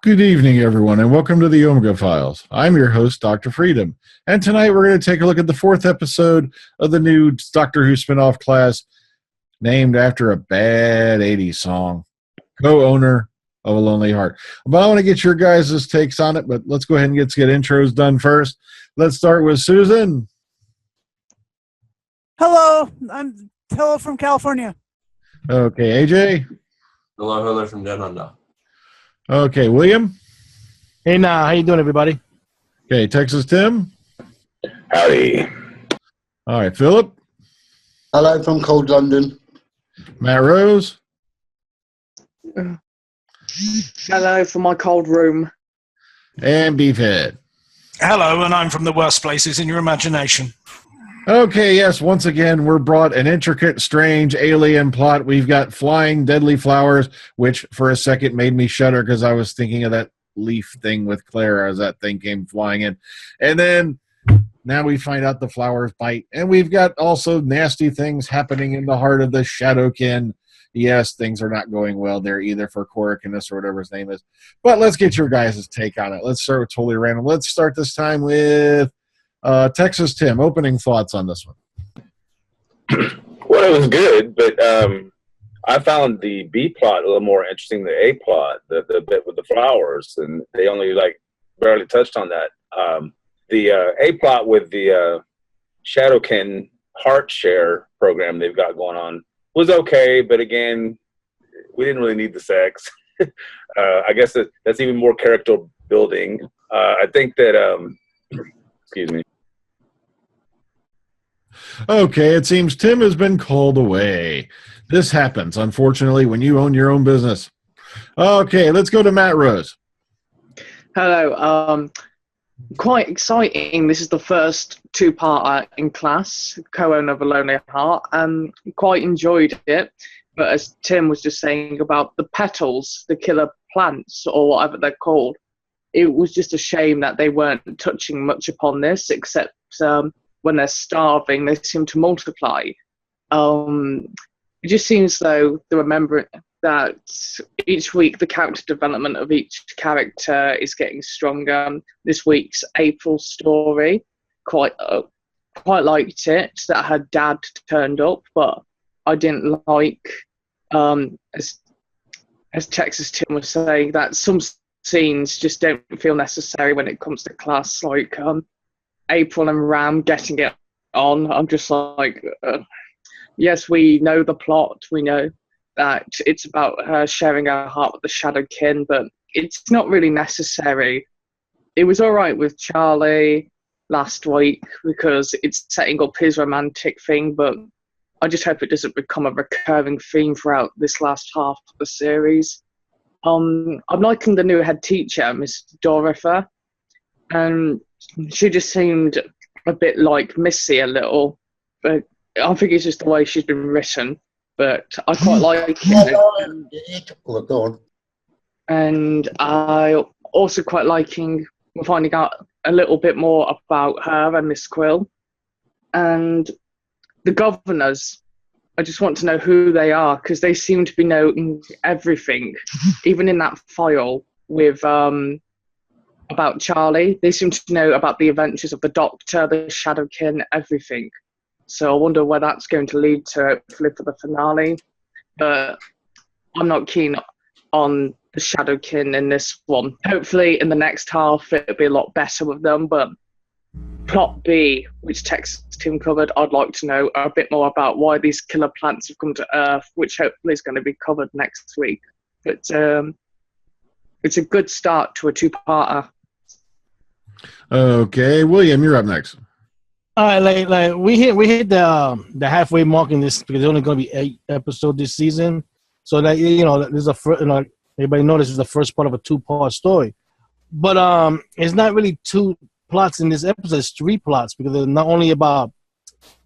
Good evening, everyone, and welcome to the Omega Files. I'm your host, Dr. Freedom, and tonight we're going to take a look at the fourth episode of the new Doctor Who spinoff class named after a bad 80s song, co-owner of A Lonely Heart. But I want to get your guys' takes on it, but let's go ahead and get intros done first. Let's start with Susan. Hello, I'm from California. Okay, AJ. Hello from Down Under. Okay, William. Hey, now, how you doing, everybody? Okay, Texas Tim. Howdy. All right, Philip. Hello from cold London. Matt Rose. Hello from my cold room. And Beefhead. Hello, and I'm from the worst places in your imagination. Okay, yes, once again, we're brought an intricate, strange alien plot. We've got flying deadly flowers, which for a second made me shudder because I was thinking of that leaf thing with Claire as that thing came flying in. And then now we find out the flowers bite. And we've got also nasty things happening in the heart of the Shadowkin. Yes, things are not going well there either for Korakinus or whatever his name is. But let's get your guys' take on it. Let's start with totally random. Let's start this time with Texas Tim. Opening thoughts on this one. Well, it was good, but I found the B plot a little more interesting than the A plot, the bit with the flowers, and they only barely touched on that. The A plot with the Shadowkin heart share program they've got going on was okay, but again, we didn't really need the sex. I guess that's even more character building. I think that excuse me. Okay, it seems Tim has been called away. This happens, unfortunately, when you own your own business. Okay, let's go to Matt Rose. Hello. Quite exciting. This is the first two-parter in class, co-owner of A Lonely Heart. Quite enjoyed it. But as Tim was just saying about the petals, the killer plants, or whatever they're called, it was just a shame that they weren't touching much upon this, except when they're starving, they seem to multiply. It just seems though they remember that each week the character development of each character is getting stronger. This week's April story, quite liked it, that her dad turned up, but I didn't like, as Texas Tim was saying, that some scenes just don't feel necessary when it comes to class, like April and Ram getting it on. I'm just like, yes, we know the plot, we know that it's about her sharing her heart with the Shadowkin, but it's not really necessary. It was all right with Charlie last week because it's setting up his romantic thing, but I just hope it doesn't become a recurring theme throughout this last half of the series. I'm liking the new head teacher, Miss Dorothy, and she just seemed a bit like Missy a little, but I think it's just the way she's been written, but I quite like it. Oh, God. And I also quite liking finding out a little bit more about her and Miss Quill. And the governors, I just want to know who they are, because they seem to be knowing everything. Even in that file with about Charlie, they seem to know about the adventures of the Doctor, the Shadowkin, everything. So I wonder where that's going to lead to, hopefully, for the finale. But I'm not keen on the Shadowkin in this one. Hopefully, in the next half, it'll be a lot better with them. But plot B, which Texas Tim covered, I'd like to know a bit more about why these killer plants have come to Earth, which hopefully is going to be covered next week. But it's a good start to a two-parter. Okay, William, you're up next. All right, like we hit the halfway mark in this because there's only going to be 8 episodes this season. So that this is everybody knows this is the first part of a 2-part story. But it's not really 2 plots in this episode. It's 3 plots because it's not only about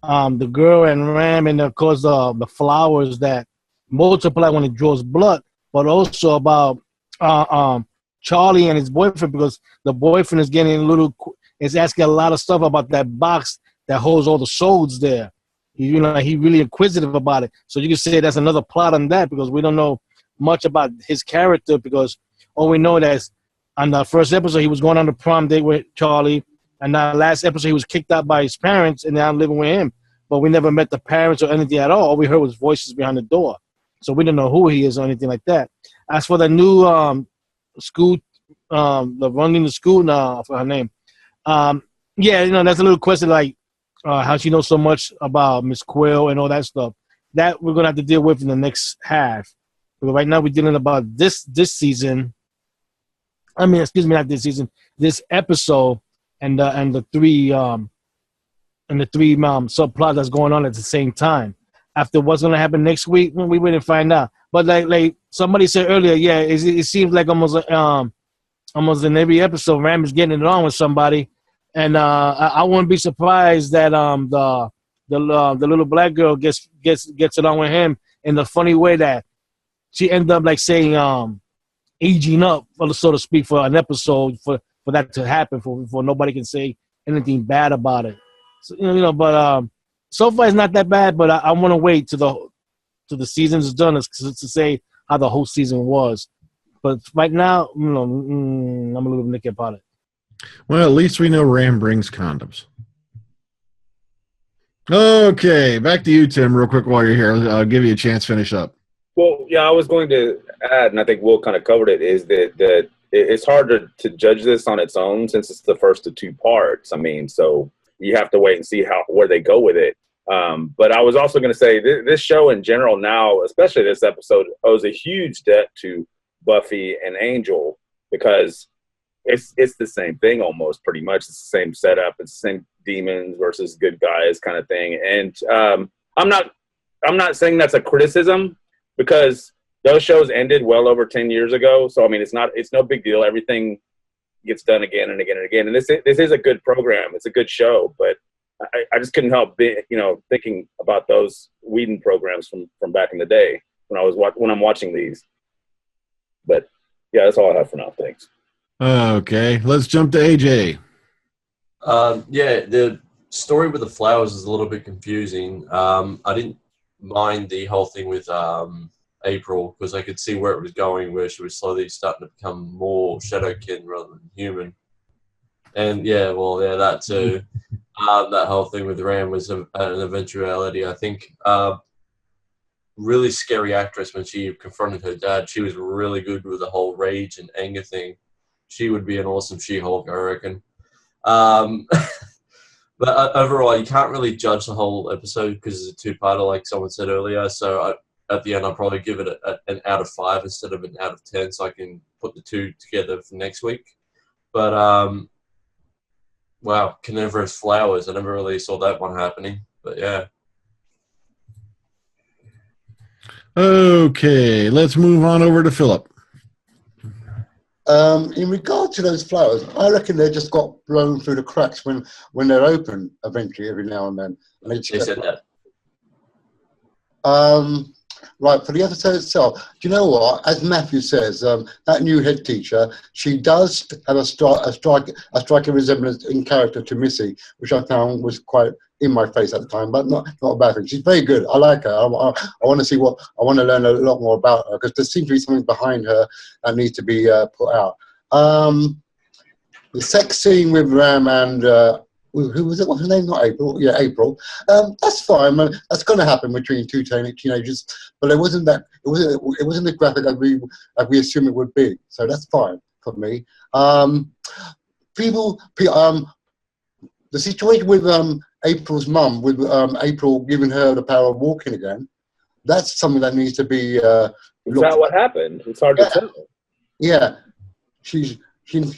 the girl and Ram and of course the flowers that multiply when it draws blood, but also about Charlie and his boyfriend, because the boyfriend is is asking a lot of stuff about that box that holds all the souls there. He's really inquisitive about it. So you can say that's another plot on that, because we don't know much about his character, because all we know that On the first episode, he was going on a prom date with Charlie, and the last episode, he was kicked out by his parents, and now I'm living with him. But we never met the parents or anything at all. All we heard was voices behind the door, so we didn't know who he is or anything like that. As for the new school, the running the school now for her name, yeah, that's a little question like how she knows so much about Miss Quill and all that stuff. That we're gonna have to deal with in the next half. But right now we're dealing about this season. I mean, excuse me, not this season. This episode and the three subplots that's going on at the same time. After what's gonna happen next week, we wouldn't find out. But like somebody said earlier, yeah, it seems like almost in every episode, Ram is getting it on with somebody, and I wouldn't be surprised that the little black girl gets it on with him in the funny way that she ended up like saying aging up, so to speak, for an episode for that to happen for nobody can say anything bad about it. So, but so far it's not that bad. But I want to wait till the season's done to say how the whole season was. But right now, I'm a little nicky about it. Well, at least we know Ram brings condoms. Okay, back to you, Tim, real quick while you're here. I'll give you a chance to finish up. Well, yeah, I was going to add, and I think Will kind of covered it, is that it's hard to judge this on its own since it's the first of two parts. I mean, so you have to wait and see where they go with it. But I was also going to say this show in general now, especially this episode, owes a huge debt to Buffy and Angel because it's the same thing almost pretty much. It's the same setup. It's the same demons versus good guys kind of thing. And I'm not saying that's a criticism because those shows ended well over 10 years ago. So, I mean, it's no big deal. Everything gets done again and again and again. And this is a good program. It's a good show, but I just couldn't help thinking about those Whedon programs from back in the day when I'm watching these. But yeah, that's all I have for now. Thanks. Okay, let's jump to AJ. Yeah, the story with the flowers is a little bit confusing. I didn't mind the whole thing with April because I could see where it was going, where she was slowly starting to become more Shadowkin rather than human. And that too. That whole thing with Ram was an eventuality. I think really scary actress when she confronted her dad. She was really good with the whole rage and anger thing. She would be an awesome She-Hulk, I reckon. But overall, you can't really judge the whole episode because it's a two-parter, like someone said earlier. So at the end, I'll probably give it an out of 5 instead of an out of 10, so I can put the two together for next week. But wow, Carnivorous Flowers. I never really saw that one happening. But yeah. Okay, let's move on over to Philip. In regard to those flowers, I reckon they just got blown through the cracks when they're open eventually every now and then. And They said that. Right, for the episode itself, do you know what? As Matthew says, that new head teacher, she does have a striking resemblance in character to Missy, which I found was quite in my face at the time, but not a bad thing. She's very good. I like her. I want to see I want to learn a lot more about her because there seems to be something behind her that needs to be put out. The sex scene with Ram and who was it? What's her name? Not April. Yeah, April. That's fine. Man. That's going to happen between two teenagers, but it wasn't that. It wasn't as graphic as we assume it would be. So that's fine for me. The situation with April's mum, with April giving her the power of walking again, that's something that needs to be. Is that what happened? It's hard to tell. Yeah, she's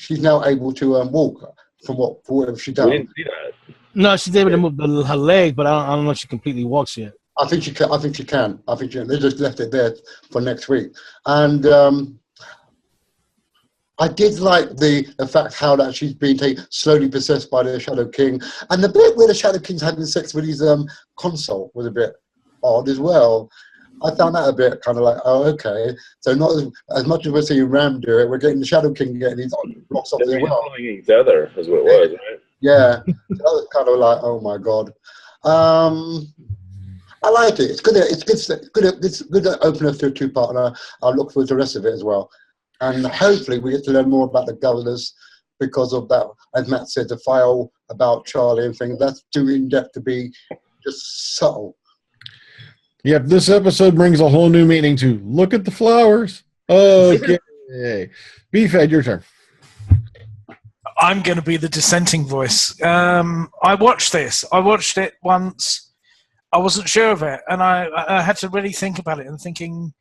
now able to walk. For whatever she done. We didn't see that. No, she's able to move her leg, but I don't know if she completely walks yet. I think she can. They just left it there for next week. And I did like the fact how that she's being slowly possessed by the Shadow King. And the bit where the Shadow King's having sex with his console was a bit odd as well. I found that a bit kind of like, oh, okay. So not as much as we're seeing Ram do it, we're getting the Shadow King getting these blocks off as well. Following each other is what it was, right? Yeah. So that was kind of like, oh my God. I liked it. It's good. It's good to open us to a two-part, and I'll look forward to the rest of it as well. And hopefully we get to learn more about the governors because of that, as Matt said, the file about Charlie and things. That's too in-depth to be just subtle. Yep, this episode brings a whole new meaning to look at the flowers. Okay. Beefhead, your turn. I'm going to be the dissenting voice. I watched this. I watched it once. I wasn't sure of it, and I had to really think about it and thinking,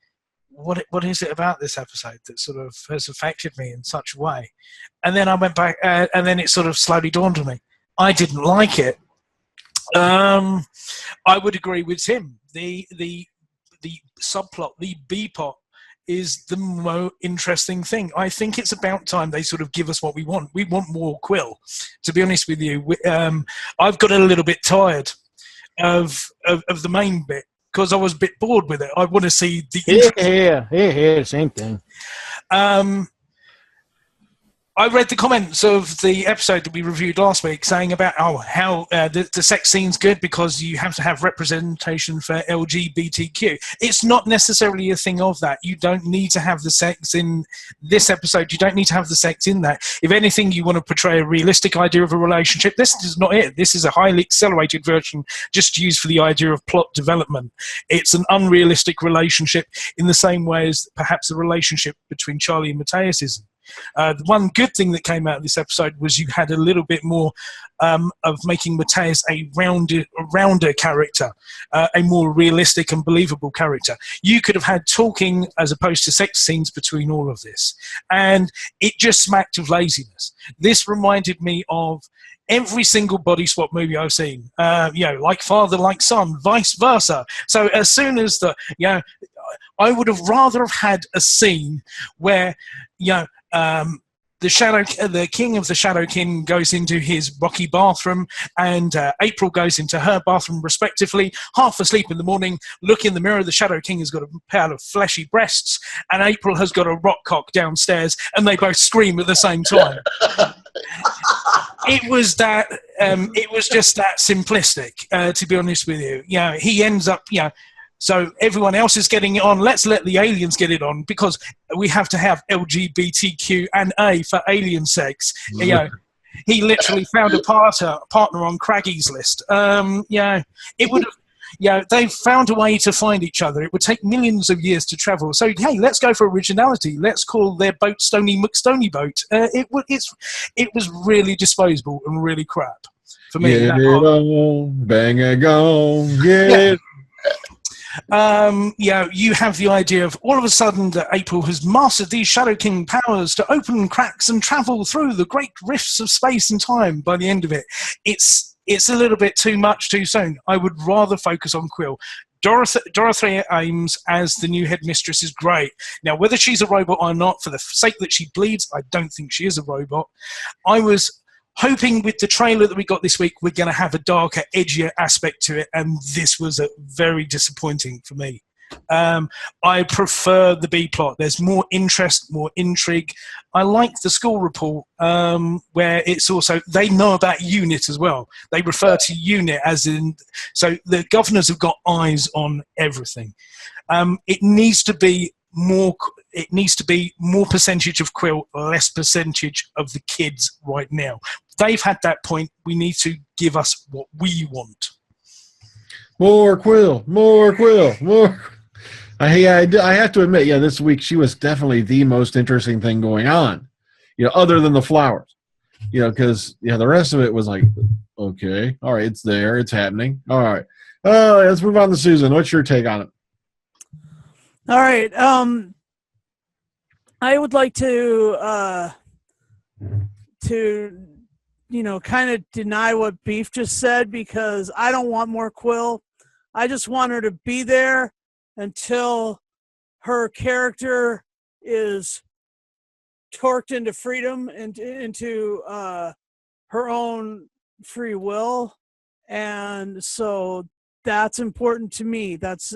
what is it about this episode that sort of has affected me in such a way? And then I went back, and then it sort of slowly dawned on me. I didn't like it. I would agree with Tim. The subplot, the B-plot, is the more interesting thing. I think it's about time they sort of give us what we want. We want more Quill. To be honest with you, I've got a little bit tired of the main bit because I was a bit bored with it. I want to see the same thing. I read the comments of the episode that we reviewed last week saying about how the sex scene's good because you have to have representation for LGBTQ. It's not necessarily a thing of that. You don't need to have the sex in this episode. You don't need to have the sex in that. If anything, you want to portray a realistic idea of a relationship. This is not it. This is a highly accelerated version just used for the idea of plot development. It's an unrealistic relationship in the same way as perhaps a relationship between Charlie and Matthias isn't. The one good thing that came out of this episode was you had a little bit more of making Matthias a rounder character, a more realistic and believable character. You could have had talking as opposed to sex scenes between all of this, and it just smacked of laziness. This reminded me of every single body swap movie I've seen, like father, like son, vice versa. So as soon as I would have rather have had a scene where, the king of the Shadow King goes into his rocky bathroom and April goes into her bathroom respectively, half asleep in the morning, look in the mirror, the Shadow King has got a pair of fleshy breasts and April has got a rock cock downstairs and they both scream at the same time. It was just that simplistic, to be honest with you. He ends up, so everyone else is getting it on. Let's let the aliens get it on because we have to have LGBTQ and A for alien sex. He literally found a partner on Craggy's list. It would have. They've found a way to find each other. It would take millions of years to travel. So, hey, let's go for originality. Let's call their boat Stony McStony Boat. It was really disposable and really crap for me. Get it on, bang a gong, yeah. You have the idea of all of a sudden that April has mastered these Shadow King powers to open cracks and travel through the great rifts of space and time. By the end of it, it's a little bit too much too soon. I would rather focus on Quill. Dorothea Ames as the new headmistress is great. Now, whether she's a robot or not, for the sake that she bleeds, I don't think she is a robot. I was hoping with the trailer that we got this week, we're going to have a darker, edgier aspect to it, and this was very disappointing for me. I prefer the B-plot. There's more interest, more intrigue. I like the school report where it's also, they know about UNIT as well. They refer to UNIT as in, so the governors have got eyes on everything. It needs to be more percentage of Quill, less percentage of the kids right now. They've had that point. We need to give us what we want. More Quill, more Quill, more. I have to admit, this week she was definitely the most interesting thing going on, other than the flowers, because the rest of it was like, okay, all right, it's there, it's happening, all right. Let's move on to Susan. What's your take on it? All right. I would like to kind of deny what Beef just said because I don't want more Quill. I just want her to be there until her character is torqued into freedom and into her own free will. And so that's important to me. That's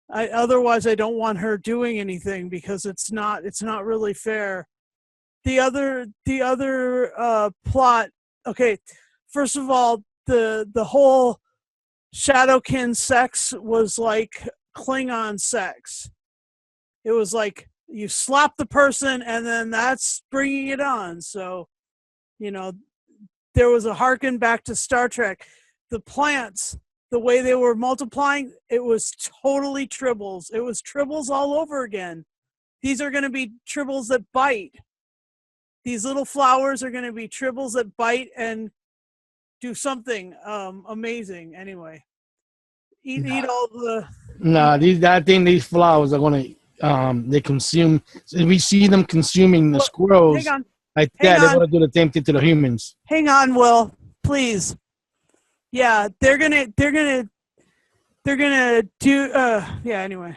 otherwise I don't want her doing anything because it's not really fair. The other plot. Okay, first of all, the whole Shadowkin sex was like Klingon sex. It was like you slap the person, and then that's bringing it on. So, there was a harken back to Star Trek. The plants, the way they were multiplying, it was totally tribbles. It was tribbles all over again. These are going to be tribbles that bite. These little flowers are going to be tribbles that bite and do something amazing. Anyway, eat all the. I think these flowers are going to they consume. We see them consuming the squirrels. Hang on. Like that, they're going to do the same thing to the humans. Hang on, Will, please. Yeah, they're gonna do. Yeah. Anyway.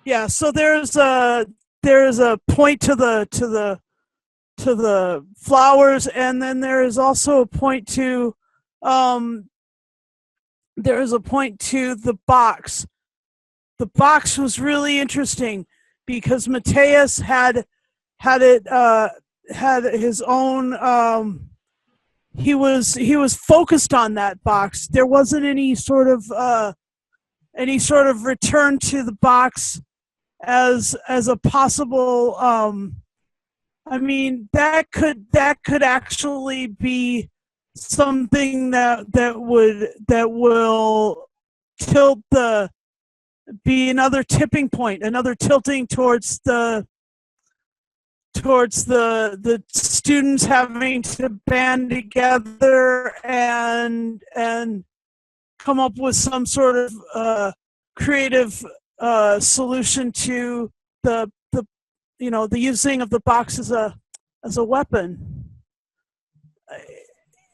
Yeah. So there's a point to the flowers, and then there is also a point to the box. The box was really interesting because Mateus had his own. He was focused on that box. There wasn't any sort of return to the box as a possible. I mean, that could actually be something that will be another tipping point, another tilting towards the students having to band together and come up with some sort of creative solution to the using of the box as a weapon.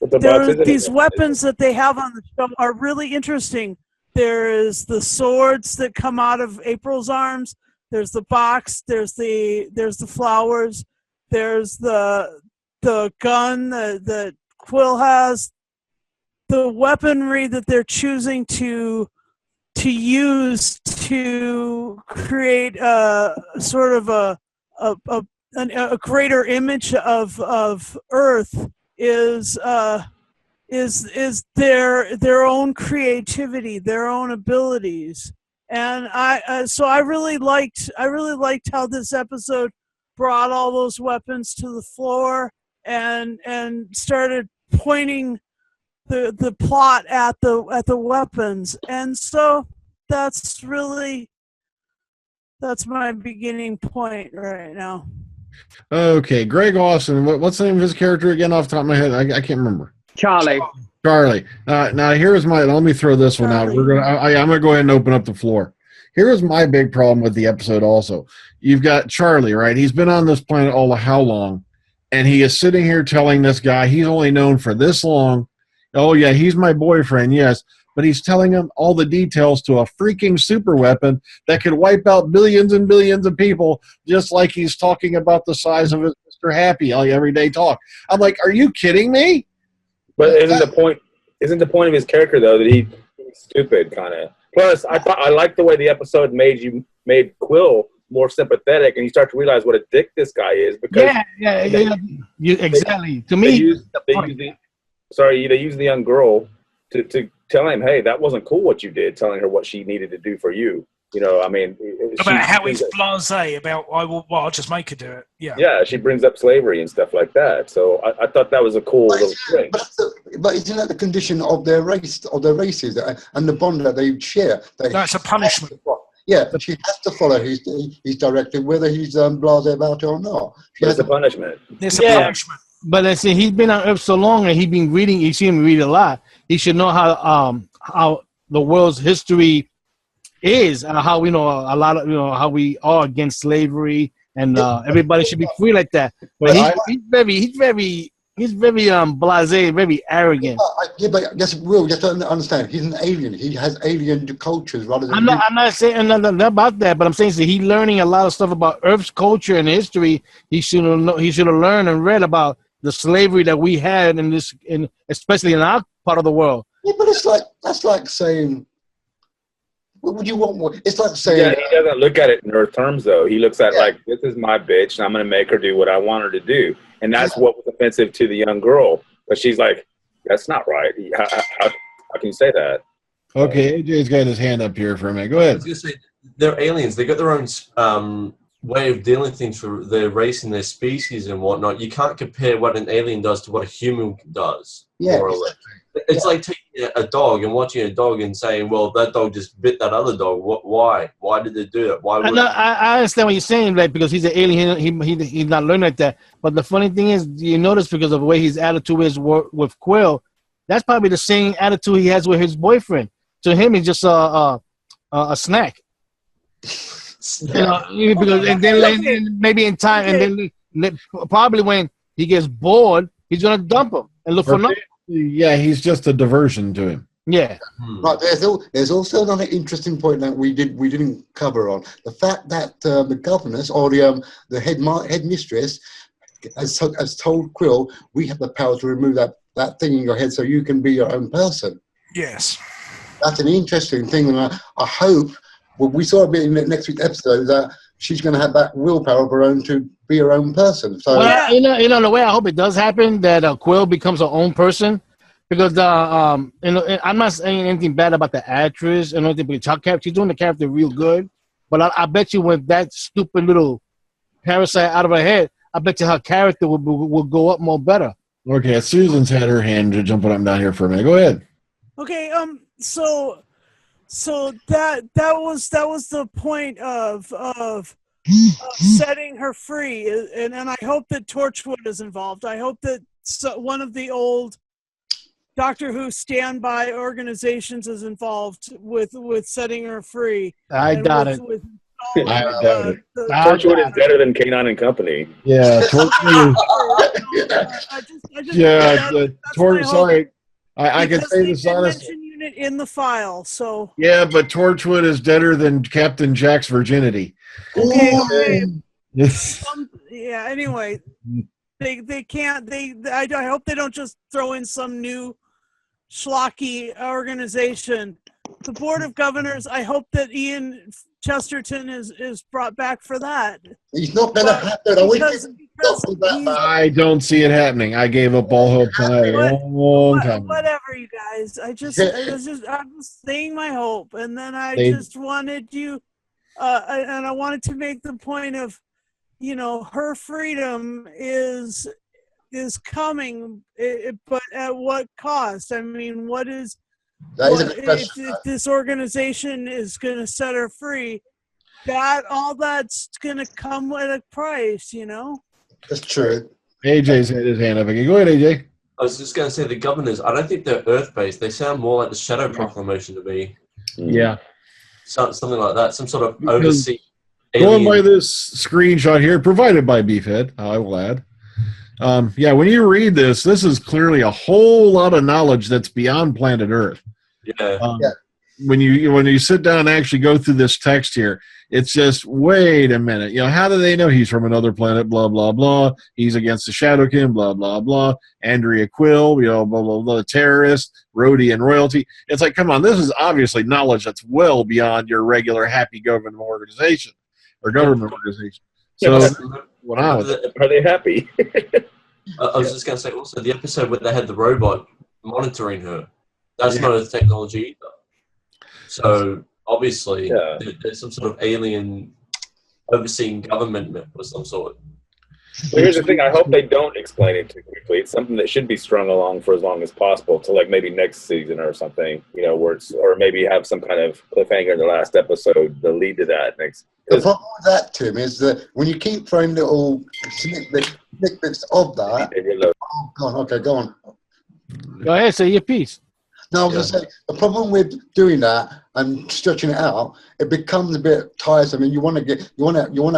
These weapons that they have on the show are really interesting. There is the swords that come out of April's arms. There's the box. There's the flowers. There's the gun that Quill has. The weaponry that they're choosing to use to create a sort of a greater image of Earth is their own creativity, their own abilities. And I really liked how this episode brought all those weapons to the floor and started pointing the plot at the weapons. And so that's my beginning point right now. Okay, Greg Austin. What's the name of his character again? Off the top of my head, I can't remember. Charlie. Now here's my. Let me throw this one out. I'm gonna go ahead and open up the floor. Here's my big problem with the episode. Also, you've got Charlie, right? He's been on this planet how long, and he is sitting here telling this guy he's only known for this long. Oh yeah, he's my boyfriend. Yes. But he's telling him all the details to a freaking super weapon that could wipe out billions and billions of people, just like he's talking about the size of his Mr. Happy everyday talk. I'm like, are you kidding me? But isn't the point of his character though that he's stupid kind of? Plus, I like the way the episode made Quill more sympathetic, and you start to realize what a dick this guy is because exactly. To me, they use the young girl to tell him, hey, that wasn't cool what you did, telling her what she needed to do for you. I mean, about how he's blasé about I'll just make her do it. Yeah, she brings up slavery and stuff like that. So I thought that was a cool little thing. But isn't that the condition of their races and the bond that they share? That's a punishment. Yeah, she has to follow his directive, whether he's blasé about it or not. It's a punishment. It's a punishment. But let's see, he's been on Earth so long, and he's been reading. You see him read a lot. He should know how the world's history is, and how a lot of how we are against slavery, and everybody should be free like that. But he's very blasé, very arrogant. But yes, Will, you have to understand. He's an alien. He has alien cultures rather than. I'm not saying nothing about that, but I'm saying he's learning a lot of stuff about Earth's culture and history. He should have learned and read about the slavery that we had especially in our part of the world. Yeah, but that's like saying, what would you want? It's like saying. Yeah, he doesn't look at it in Earth terms though. He looks at like, this is my bitch, and I'm going to make her do what I want her to do, and that's what was offensive to the young girl. But she's like, that's not right. How can you say that? Okay, AJ's got his hand up here for a minute. Go ahead. I was going to say, they're aliens. They got their own way of dealing things for their race and their species and whatnot. You can't compare what an alien does to what a human does. Yeah, more or less. It's like taking a dog and watching a dog and saying, "Well, that dog just bit that other dog. Why? Why did they do that? Why?" I understand what you're saying, like because he's an alien, he's not learning like that. But the funny thing is, you notice because of the way his attitude is with Quill, that's probably the same attitude he has with his boyfriend. To him, he's just a snack. You know, because and then maybe in time, and then probably when he gets bored, he's gonna dump him and look for nothing. Yeah, he's just a diversion to him. Yeah. Right. There's also another interesting point that we didn't cover on the fact that the governess or the head mistress has told Quill, we have the power to remove that thing in your head so you can be your own person. Yes. That's an interesting thing, and I hope. Well, we saw a bit in the next week's episode that she's going to have that willpower of her own to be her own person. So, well, you know, the way I hope it does happen that Quill becomes her own person, because you know, I'm not saying anything bad about the actress and anything, but she's doing the character real good. But I bet you with that stupid little parasite out of her head, I bet you her character will go up more better. Okay, Susan's had her hand jumping up and down here for a minute. Go ahead. Okay, so that was the point of setting her free, and I hope that Torchwood is involved. I hope that one of the old Doctor Who standby organizations is involved with setting her free. I doubt it. I doubt it. Torchwood is better than K9 and Company. Yeah, Torchwood is. Sorry, I can say this honestly. In the file, so yeah, but Torchwood is deader than Captain Jack's virginity. Okay. Yeah. Anyway, they can't. I hope they don't just throw in some new schlocky organization. The Board of Governors. I hope that Ian Chesterton is brought back for that. He's not going to happen. I don't see it happening. I gave up all hope tonight a long time. Whatever, you guys. I was saying my hope, and then I just wanted you, and I wanted to make the point of, you know, her freedom is coming, but at what cost? I mean, if this organization is going to set her free, all that's going to come at a price, you know? That's true. AJ's had his hand up again. Go ahead, AJ. I was just going to say the governors, I don't think they're Earth-based. They sound more like the Shadow Proclamation to me. Yeah. Something like that. Some sort of overseas alien. Going by this screenshot here, provided by Beefhead, I will add. Yeah, when you read this is clearly a whole lot of knowledge that's beyond planet Earth. Yeah. When you sit down and actually go through this text here, it's just, wait a minute. You know, how do they know he's from another planet? Blah, blah, blah. He's against the Shadowkin, blah, blah, blah. Andrea Quill, you know, blah, blah, blah. The terrorist, Rhodey and royalty. It's like, come on, this is obviously knowledge that's well beyond your regular happy government organization or government organization. So, are they happy? I was just going to say also the episode where they had the robot monitoring her. That's not a technology either. So obviously there's some sort of alien overseeing government of some sort. Well, here's the thing. I hope they don't explain it too quickly. It's something that should be strung along for as long as possible to like maybe next season or something, you know, or maybe have some kind of cliffhanger in the last episode to lead to that next. The problem with that, Tim, is that when you keep throwing little snippets of that. Oh, go on. Okay, go on. Go ahead, say your piece. No, I was going to say, the problem with doing that and stretching it out, it becomes a bit tiresome, and you want to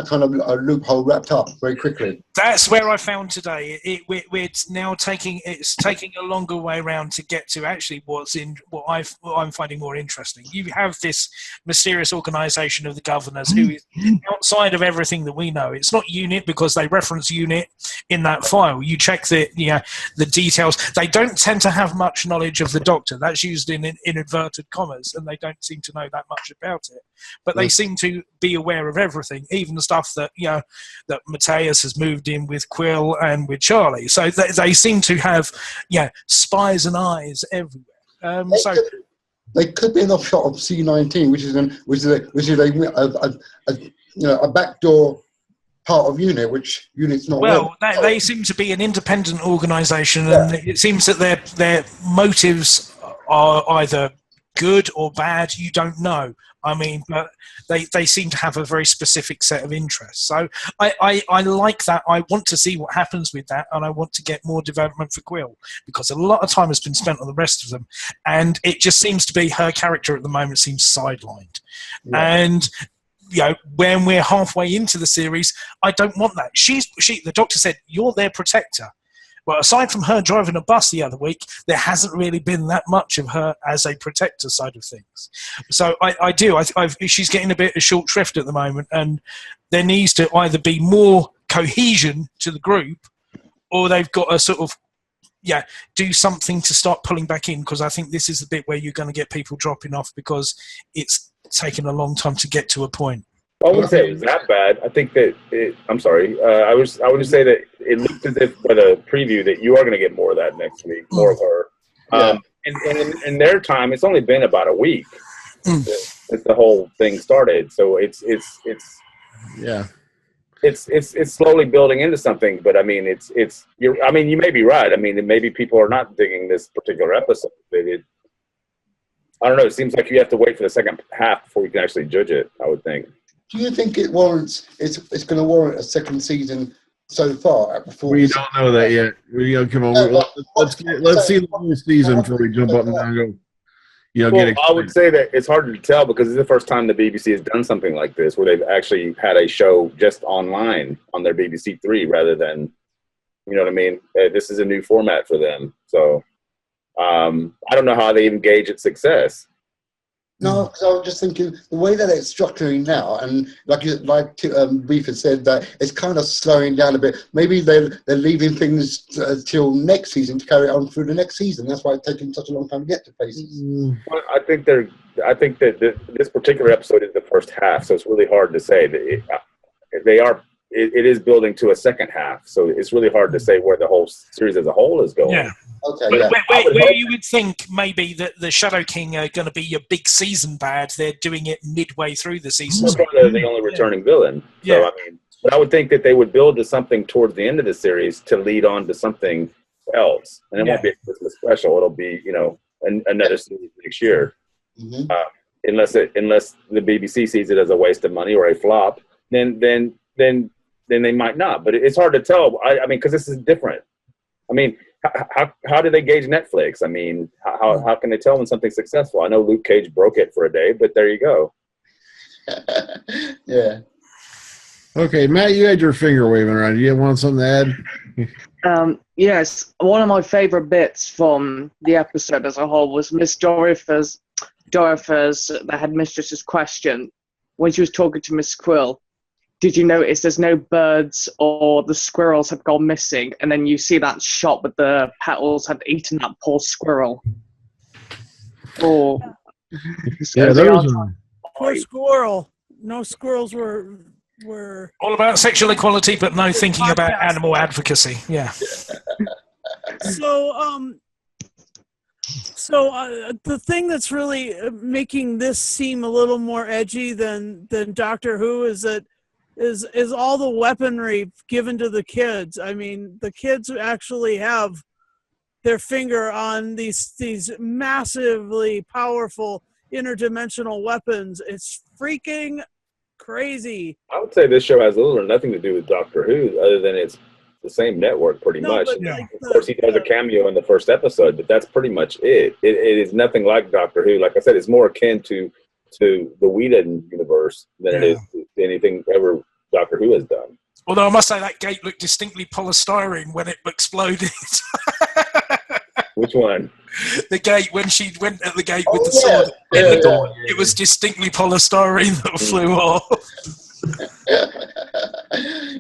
kind of a loophole wrapped up very quickly. That's where I found today. It's now taking a longer way around to get to actually what I'm finding more interesting. You have this mysterious organisation of the governors who is outside of everything that we know. It's not UNIT because they reference UNIT in that file. You check the details. They don't tend to have much knowledge of the Doctor. That's used in inverted commas, and they don't seem to know that much about it. But they seem to be aware of everything, even the stuff that that Mateus has moved in with Quill and with Charlie. So they seem to have spies and eyes everywhere. They could be an offshot of C-19, which is a backdoor part of UNIT, which UNIT's not. Well, they seem to be an independent organisation, and it seems that their motives are either good or bad. You don't know. I mean, but they seem to have a very specific set of interests. So I like that. I want to see what happens with that, and I want to get more development for Quill, because a lot of time has been spent on the rest of them, and it just seems to be her character at the moment seems sidelined. And when we're halfway into the series, I don't want that. The Doctor said, you're their protector. Well, aside from her driving a bus the other week, there hasn't really been that much of her as a protector side of things. So she's getting a bit of short shrift at the moment, and there needs to either be more cohesion to the group, or they've got to sort of do something to start pulling back in, because I think this is the bit where you're going to get people dropping off because it's taken a long time to get to a point. I wouldn't say it was that bad. I think that I'm sorry. I would just say that it looks as if by the preview that you are going to get more of that next week, more of her. And in their time, it's only been about a week since the whole thing started. So it's slowly building into something. But I mean, you may be right. I mean, maybe people are not digging this particular episode. I don't know. It seems like you have to wait for the second half before you can actually judge it, I would think. Do you think it warrants? It's going to warrant a second season so far? We don't know that yet. Come on. Let's see the whole season before we jump up and down and go. Get excited. I would say that it's hard to tell because it's the first time the BBC has done something like this, where they've actually had a show just online on their BBC Three rather than, you know what I mean. This is a new format for them, so I don't know how they even gauge its success. No, because I was just thinking the way that it's structuring now, and Beef has said, that it's kind of slowing down a bit. Maybe they're leaving things till next season to carry on through the next season. That's why it's taking such a long time to get to places. Well, I think that this particular episode is the first half, so it's really hard to say that it is building to a second half, so it's really hard to say where the whole series as a whole is going. Yeah. Okay. Where you would think maybe that the Shadow King are going to be your big season bad, they're doing it midway through the season. That's why they're the only returning villain. Yeah. So, but I would think that they would build to something towards the end of the series to lead on to something else, and it won't be a Christmas special. It'll be another series next year, unless the BBC sees it as a waste of money or a flop. Then they might not. But it's hard to tell. I mean, because this is different. I mean, how do they gauge Netflix? I mean, how can they tell when something's successful? I know Luke Cage broke it for a day, but there you go. Yeah. Okay, Matt, you had your finger waving around. You want something to add? Yes. One of my favourite bits from the episode as a whole was Miss Dorothy's, the headmistress's question when she was talking to Miss Quill. Did you notice there's no birds or the squirrels have gone missing? And then you see that shot with the petals had eaten that poor squirrel. Oh, poor squirrel. No squirrels were all about sexual equality, but no thinking about animal advocacy. Yeah. So the thing that's really making this seem a little more edgy than Doctor Who is that is all the weaponry given to the kids. I mean, the kids actually have their finger on these massively powerful interdimensional weapons. It's freaking crazy. I would say this show has little or nothing to do with Doctor Who, other than it's the same network pretty much. Of course, he does a cameo in the first episode, but that's pretty much it. It is nothing like Doctor Who. Like I said, it's more akin to the Whedon universe than it is to anything ever Doctor Who has done. Although I must say that gate looked distinctly polystyrene when it exploded. Which one? The gate, when she went at the gate with the sword in the door, it was distinctly polystyrene that flew off.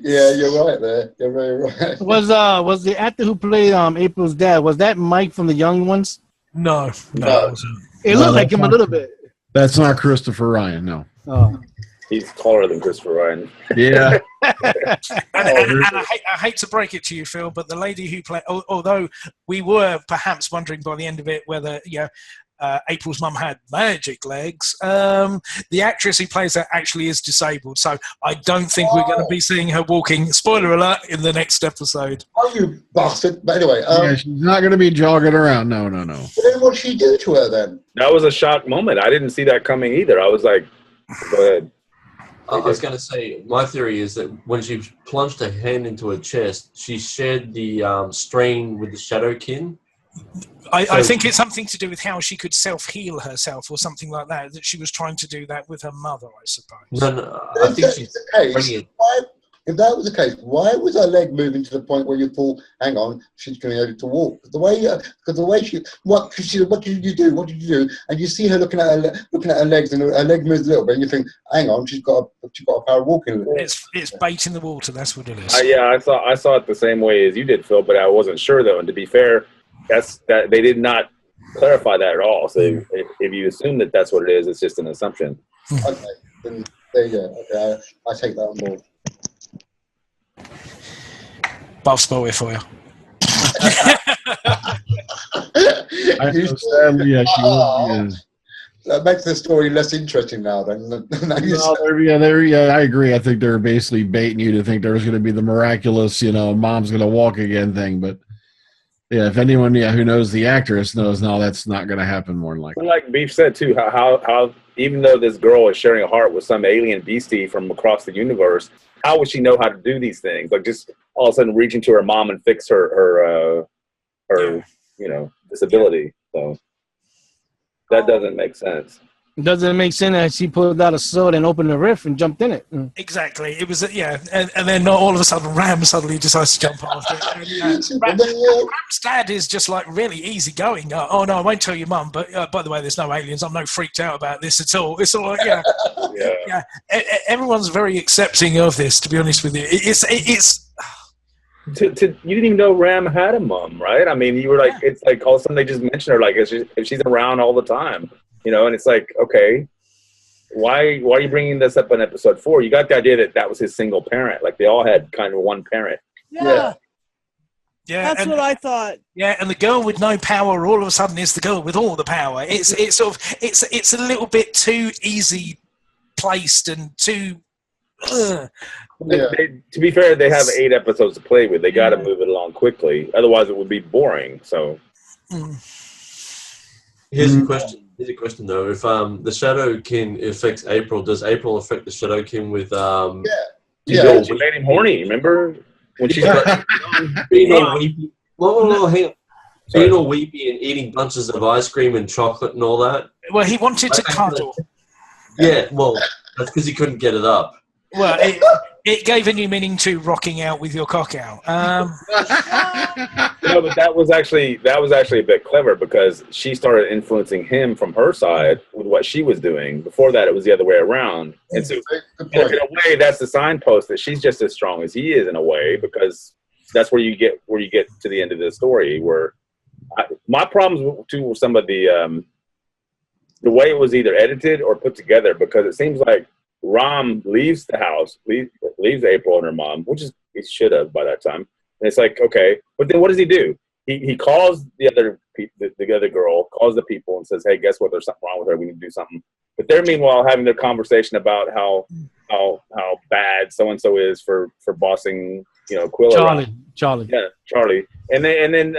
Yeah, you're right there. You're very right. Was the actor who played April's dad, was that Mike from The Young Ones? No. It looked like him a little bit. That's not Christopher Ryan, no. Oh. He's taller than Christopher Ryan. Yeah. and I hate to break it to you, Phil, but the lady who played, although we were perhaps wondering by the end of it whether, April's mum had magic legs. The actress who plays that actually is disabled, so I don't think we're going to be seeing her walking. Spoiler alert! In the next episode. Oh, you bastard! But anyway, yeah, she's not going to be jogging around. No. But then what did she do to her then? That was a shock moment. I didn't see that coming either. I was like, go ahead. I was going to say, my theory is that when she plunged her hand into her chest, she shared the strain with the Shadowkin. I think it's something to do with how she could self-heal herself or something like that, that she was trying to do that with her mother, I suppose. No, I think she's bringing it. If that was the case, why was her leg moving to the point where you thought, hang on, she's going to be able to walk? Because the way she, what did you do? What did you do? And you see her looking at her legs, and her leg moves a little bit, and you think, hang on, she's got a power of walking. It's bait in the water. That's what it is. Yeah, I saw it the same way as you did, Phil, but I wasn't sure though. And to be fair, that they did not clarify that at all. So if you assume that that's what it is, it's just an assumption. Okay, then there you go. Okay, I take that on board. But I'll spoil it for you. That makes the story less interesting now. Then, I agree. I think they're basically baiting you to think there's going to be the miraculous, mom's going to walk again thing. But yeah, if anyone, who knows the actress knows, no, that's not going to happen. More than likely. Like Beef said too, how even though this girl is sharing a heart with some alien beastie from across the universe, how would she know how to do these things? Like just all of a sudden reaching to her mom and fix her disability. So that doesn't make sense. Doesn't make sense that she pulled out a sword and opened the rift and jumped in it. Exactly. It was, and then all of a sudden Ram suddenly decides to jump off it. Ram's dad is just like really easy going. Oh no, I won't tell your mum, but by the way, there's no aliens. I'm not freaked out about this at all. It's all like, yeah. Everyone's very accepting of this, to be honest with you. It's you didn't even know Ram had a mom, right? I mean, you were like, it's like all of a sudden they just mention her, like if she's around all the time. And it's like, okay, why are you bringing this up in episode 4? You got the idea that was his single parent. Like they all had kind of one parent. Yeah. That's what I thought. Yeah, and the girl with no power all of a sudden is the girl with all the power. It's a little bit too easy placed and too. To be fair, they have 8 episodes to play with. They got to move it along quickly, otherwise it would be boring. So. Here's a question. Here's a question though. If the Shadowkin affects April, does April affect the Shadowkin with she made him horny, remember? When she's being all weepy. Hang on. Being all weepy and eating bunches of ice cream and chocolate and all that. Well, he wanted to cuddle. Yeah, well, that's because he couldn't get it up. Well, it gave a new meaning to rocking out with your cock out. No, but that was actually a bit clever because she started influencing him from her side with what she was doing. Before that, it was the other way around. And so, in a way, that's the signpost that she's just as strong as he is in a way, because that's where you get to the end of the story. Where my problems too were some of the way it was either edited or put together, because it seems like Ram leaves the house, leaves April and her mom, which is he should have by that time. And it's like, okay, but then what does he do? He calls the other girl, calls the people and says, hey, guess what? There's something wrong with her. We need to do something. But they're meanwhile having their conversation about how bad so and so is for bossing, Quill. Charlie. Yeah, Charlie. And then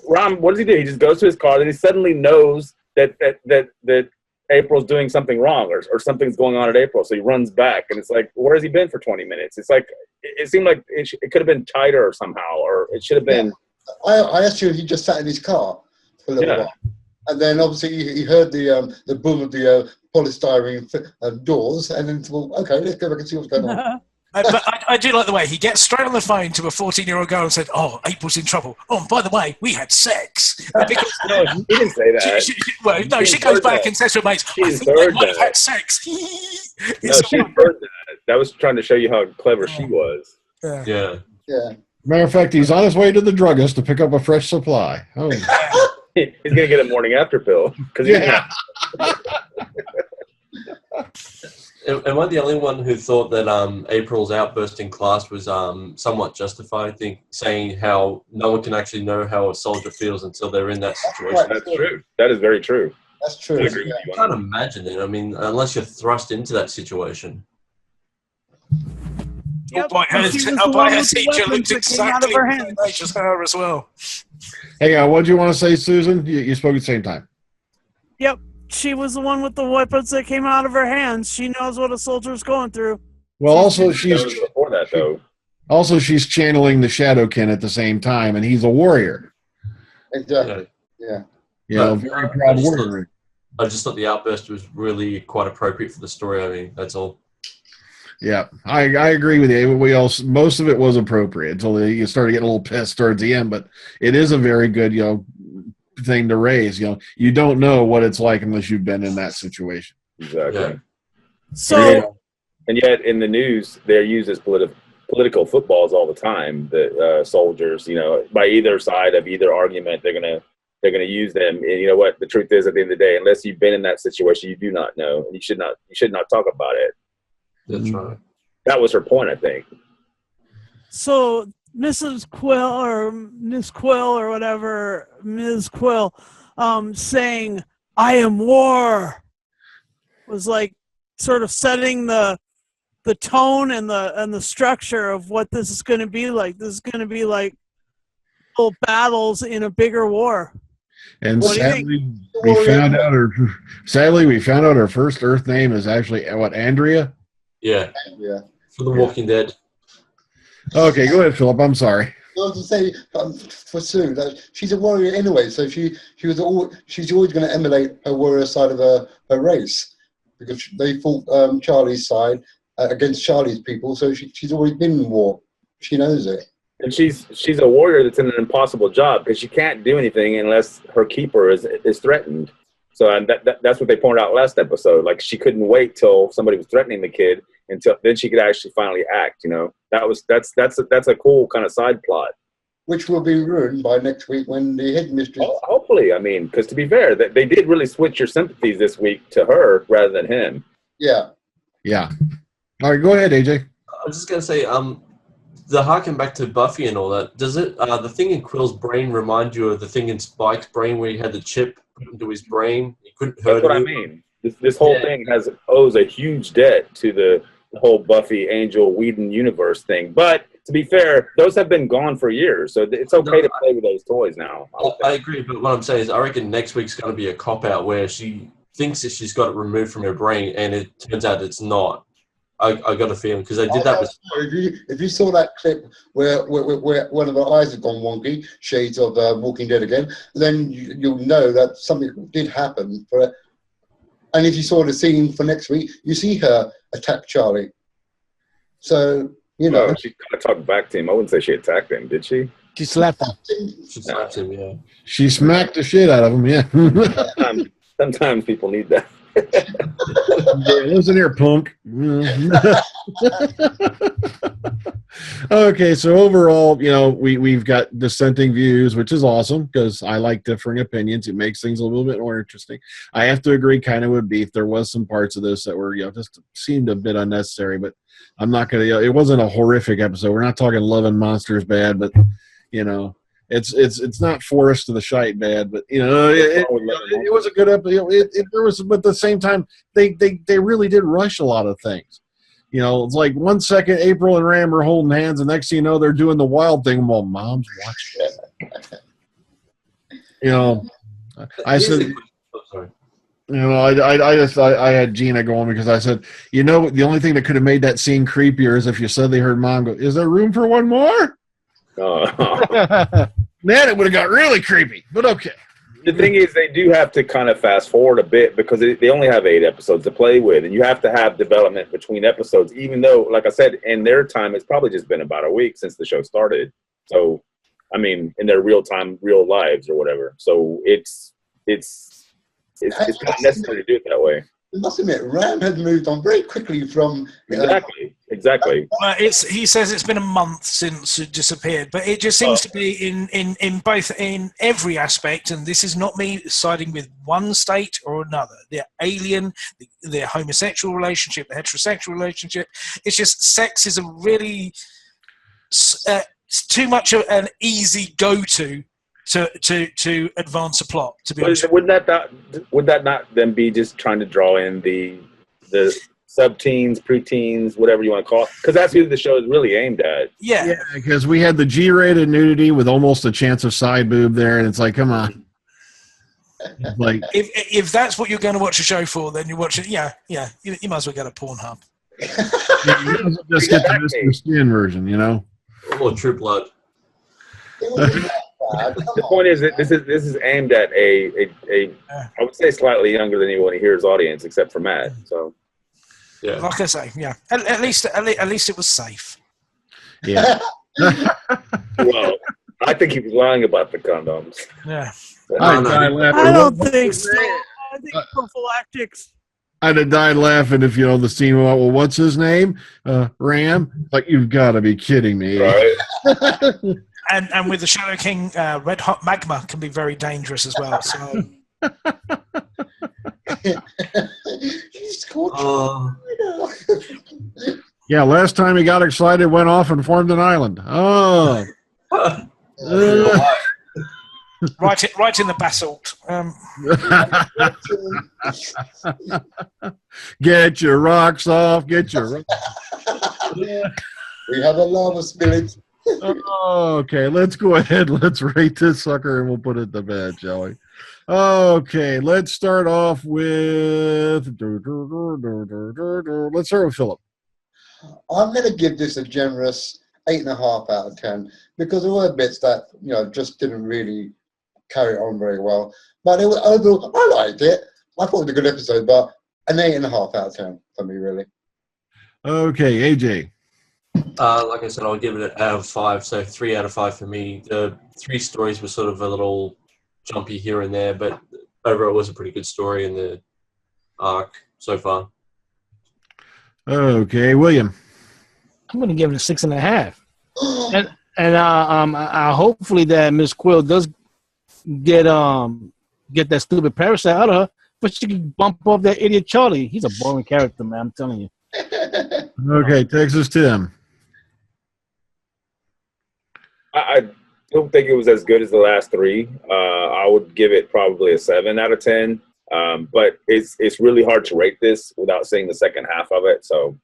Ram, what does he do? He just goes to his car and he suddenly knows that April's doing something wrong or something's going on at April. So he runs back and it's like, where has he been for 20 minutes? It's like, it seemed like it could have been tighter somehow, or it should have been. I assumed he just sat in his car for a little while. And then obviously he heard the boom of the polystyrene doors and then thought, okay, let's go back and see what's going on. But I do like the way he gets straight on the phone to a 14-year-old girl and said, "Oh, April's in trouble. Oh, and by the way, we had sex." Because, no, he didn't say that. She goes back and says to her mates, "I think they might have had sex." No, she heard that. That was trying to show you how clever she was. Yeah. Matter of fact, he's on his way to the druggist to pick up a fresh supply. Oh. He's gonna get a morning after pill because Am I the only one who thought that April's outburst in class was somewhat justified? Saying how no one can actually know how a soldier feels until they're in that situation. That's true. That is very true. That's true. I agree with you I can't imagine it. I mean, unless you're thrust into that situation. Yep, Her and she was the one with the teacher weapons looked that came out of exactly her the hands. same age as her as well. Hey, what do you want to say, Susan? You spoke at the same time. Yep, she was the one with the weapons that came out of her hands. She knows what a soldier's going through. Well, also That was before that, though. she's channeling the Shadowkin at the same time, and he's a warrior. Exactly. Yeah. You know, But, very proud I just warrior. I just thought the outburst was really quite appropriate for the story. I mean, that's all. Yeah, I agree with you. Most of it was appropriate until you started getting a little pissed towards the end. But it is a very good, thing to raise. You don't know what it's like unless you've been in that situation. Exactly. Yeah. So, And yet, in the news, they're used as political footballs all the time. The soldiers, by either side of either argument, they're gonna use them. And you know what? The truth is, at the end of the day, unless you've been in that situation, you do not know, and you should not talk about it. That's right. That was her point, I think. so Mrs. Quill or Miss Quill or whatever, Ms. Quill, saying "I am war" was like sort of setting the tone and the structure of what this is going to be like. This is going to be like little battles in a bigger war. And What do you sadly, we found out her first Earth name is actually Andrea. Yeah. Yeah. For The Walking Dead. Okay, go ahead, Philip. I'm sorry. I was to say for Sue that she's a warrior anyway, so she's always going to emulate her warrior side of her race, because they fought Charlie's side against Charlie's people, so she's always been in war. She knows it. And she's a warrior that's in an impossible job because she can't do anything unless her keeper is threatened. So and that's what they pointed out last episode. Like, she couldn't wait till somebody was threatening the kid until then she could actually finally act. That's a cool kind of side plot, Which will be ruined by next week when the headmistress. Hopefully, I mean, because to be fair, they did really switch your sympathies this week to her rather than him. Yeah. Yeah. All right, go ahead, AJ. I was just gonna say, the harken back to Buffy and all that. Does it? The thing in Quill's brain remind you of the thing in Spike's brain where he had the chip put into his brain? He couldn't hurt. That's what I mean. This whole thing owes a huge debt to the whole Buffy, Angel, Whedon universe thing. But to be fair, those have been gone for years, so it's okay to play with those toys now. I agree, but what I'm saying is, I reckon next week's going to be a cop out where she thinks that she's got it removed from her brain, and it turns out it's not. I got a feeling because they did that with. If you saw that clip where one of her eyes had gone wonky, shades of Walking Dead again, then you'll know that something did happen. And if you saw the scene for next week, you see her attack Charlie. So Well, she kind of talked back to him. I wouldn't say she attacked him, did she? She slapped him. She slapped him, yeah. She smacked the shit out of him, yeah. Sometimes people need that. Listen here, punk. Okay, so overall, we've got dissenting views, which is awesome because I like differing opinions. It makes things a little bit more interesting. I have to agree kind of with Beef. There was some parts of this that were, just seemed a bit unnecessary, but I'm not going to, it wasn't a horrific episode. We're not talking Love and Monsters bad, but, it's not Forest to the Shite bad, but it was a good episode. There was, but at the same time, they really did rush a lot of things. It's like 1 second April and Ram are holding hands, and next thing you know, they're doing the wild thing while Mom's watching. I said, I had Gina going because I said, the only thing that could have made that scene creepier is if you suddenly heard Mom go, "Is there room for one more?" Man, it would have got really creepy, but okay. The thing is, they do have to kind of fast forward a bit because they only have 8 episodes to play with, and you have to have development between episodes, even though, like I said, in their time, it's probably just been about a week since the show started. So, I mean, in their real lives or whatever. So it's not necessary to do it that way. I must admit, Ram had moved on very quickly from Exactly. Well, he says it's been a month since it disappeared, but it just seems to be in every aspect. And this is not me siding with one state or another. The alien, the homosexual relationship, the heterosexual relationship. It's just sex is a really it's too much of an easy go-to to advance a plot. To be honest, would that not then be just trying to draw in the sub-teens, pre-teens, whatever you want to call it? Because that's who the show is really aimed at. Yeah, because we had the G-rated nudity with almost a chance of side boob there, and it's like, come on. Like, if that's what you're going to watch a show for, then you watch it. Yeah. You might as well get a Pornhub. you might as well just get the Mr. Skin version, you know. Or True Blood. The point is that this is aimed at a I would say slightly younger than anyone here's audience, except for Matt. So, yeah, like I say, yeah. At least it was safe. Yeah. well, I think he was lying about the condoms. Yeah. I don't think so. I think prophylactics. I'd have died laughing if, the scene went, well, what's his name? Ram? Like, you've got to be kidding me. Right. And with the Shadow King, red hot magma can be very dangerous as well. So. Yeah, last time he got excited, went off and formed an island. Oh. Right in the basalt. Get your rocks off. Get your rocks. We have a lava spirit. Okay, let's go ahead. Let's rate this sucker and we'll put it to bed, shall we? Okay, let's start off with... Let's start with Philip. I'm going to give this a generous 8.5 out of 10 because there were bits that, just didn't really carry it on very well. But overall, I liked it. I thought it was a good episode, but an 8.5 out of 10 for me, really. Okay, AJ. Like I said, I'll give it an out of 5, so 3 out of 5 for me. The 3 stories were sort of a little jumpy here and there, but overall it was a pretty good story in the arc so far. Okay, William. I'm going to give it a 6.5. and hopefully that Miss Quill does get that stupid parasite out of her, but she can bump off that idiot Charlie. He's a boring character, man. I'm telling you. Okay, Texas Tim. I don't think it was as good as the last 3. I would give it probably a 7 out of 10. But it's really hard to rate this without seeing the second half of it. So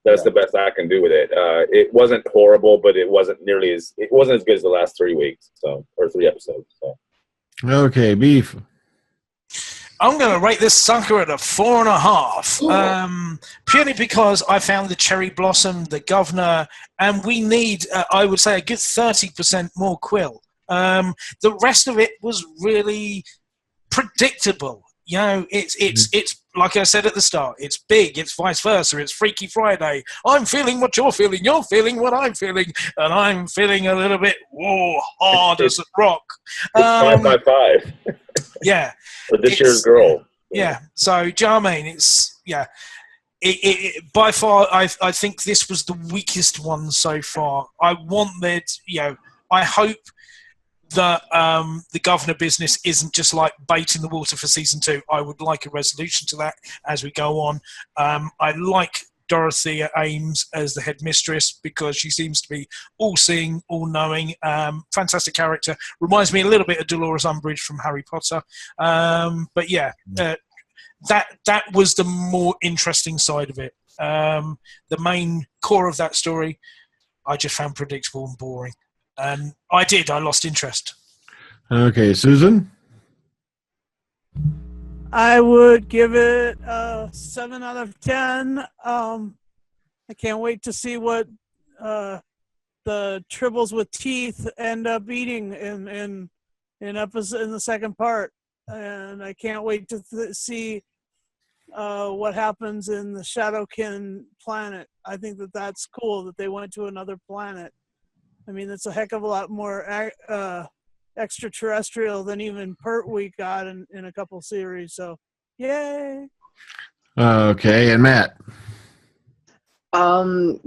that's the best I can do with it. It wasn't horrible, but it wasn't as good as the last 3 weeks. Or 3 episodes. So. Okay, Beef. I'm going to rate this sucker at a 4.5, purely because I found the cherry blossom, the governor, and we need, I would say, a good 30% more Quill. The rest of it was really predictable. It's like I said at the start. It's big. It's vice versa. It's Freaky Friday. I'm feeling what you're feeling. You're feeling what I'm feeling, and I'm feeling a little bit hard as a rock. It's 5 Yeah. For this year's girl. Yeah. So, do you know what I mean? It's, yeah. It by far, I think this was the weakest one so far. I hope that the governor business isn't just like bait in the water for season 2. I would like a resolution to that as we go on. I like Dorothea Ames as the headmistress because she seems to be all-seeing, all-knowing, fantastic character. Reminds me a little bit of Dolores Umbridge from Harry Potter. But yeah, that was the more interesting side of it. The main core of that story, I just found predictable and boring. And I lost interest. Okay, Susan? I would give it a 7 out of 10. I can't wait to see what the Tribbles with teeth end up eating in the second part, and I can't wait to see what happens in the Shadowkin planet. I think that's cool that they went to another planet. I mean, that's a heck of a lot more extraterrestrial than even Pert we got in a couple series. So, yay! Okay, and Matt. I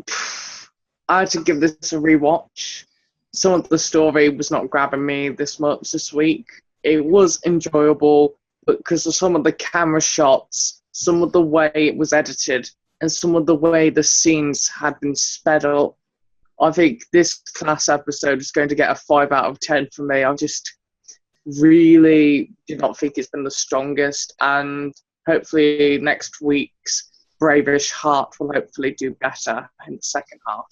had to give this a rewatch. Some of the story was not grabbing me this much this week. It was enjoyable, but because of some of the camera shots, some of the way it was edited, and some of the way the scenes had been sped up, I think this class episode is going to get a 5 out of 10 from me. I just really do not think it's been the strongest, and hopefully next week's Bravish Heart will hopefully do better in the second half.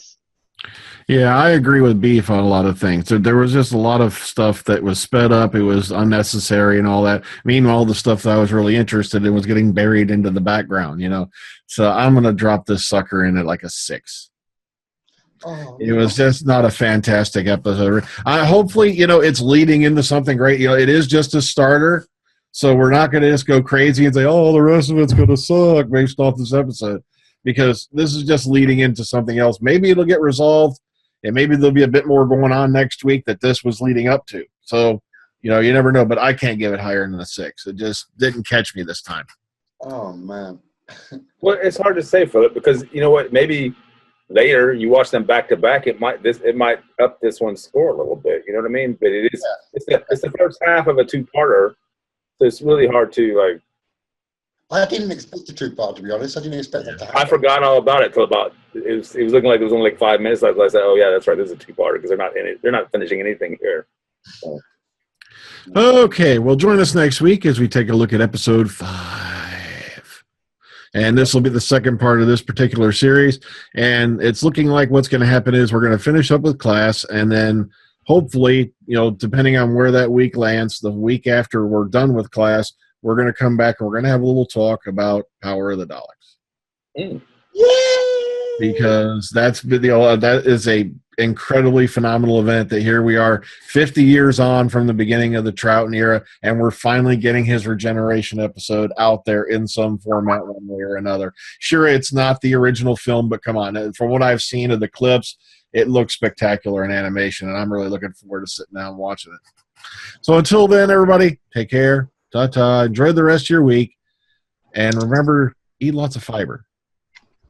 Yeah, I agree with Beef on a lot of things. There was just a lot of stuff that was sped up. It was unnecessary and all that. Meanwhile, the stuff that I was really interested in was getting buried into the background, you know. So I'm going to drop this sucker in at like a 6. Oh, It was just not a fantastic episode. Hopefully, you know, it's leading into something great. You know, it is just a starter. So we're not going to just go crazy and say, oh, the rest of it's going to suck based off this episode. Because this is just leading into something else. Maybe it'll get resolved, and maybe there'll be a bit more going on next week that this was leading up to. So, you know, you never know, but I can't give it higher than a 6. It just didn't catch me this time. oh man. Well, it's hard to say, Philip, because you know what? Maybe later you watch them back to back, it might up this one's score a little bit. You know what I mean? But it is it's the first half of a 2-parter, so it's really hard to like. I didn't expect a 2-part, to be honest. I didn't expect that to happen. I forgot all about it till about it was looking like it was only like 5 minutes. I said, "Oh yeah, that's right. This is a 2-parter because they're not in it. They're not finishing anything here." So. Okay, well, join us next week as we take a look at episode 5. And this will be the second part of this particular series. And it's looking like what's going to happen is we're going to finish up with class, and then hopefully, you know, depending on where that week lands, the week after we're done with class, we're going to come back and we're going to have a little talk about Power of the Daleks. Mm. Because that is a incredibly phenomenal event that here we are 50 years on from the beginning of the Troughton era, and we're finally getting his regeneration episode out there in some format one way or another. Sure, it's not the original film, but come on, from what I've seen of the clips, it looks spectacular in animation, and I'm really looking forward to sitting down and watching it. So until then, everybody, take care. Ta-ta. Enjoy the rest of your week. And remember, eat lots of fiber.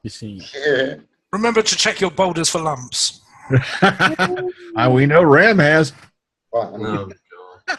You see. Yeah. Remember to check your boulders for lumps. We know Ram has. Right, Oh, God.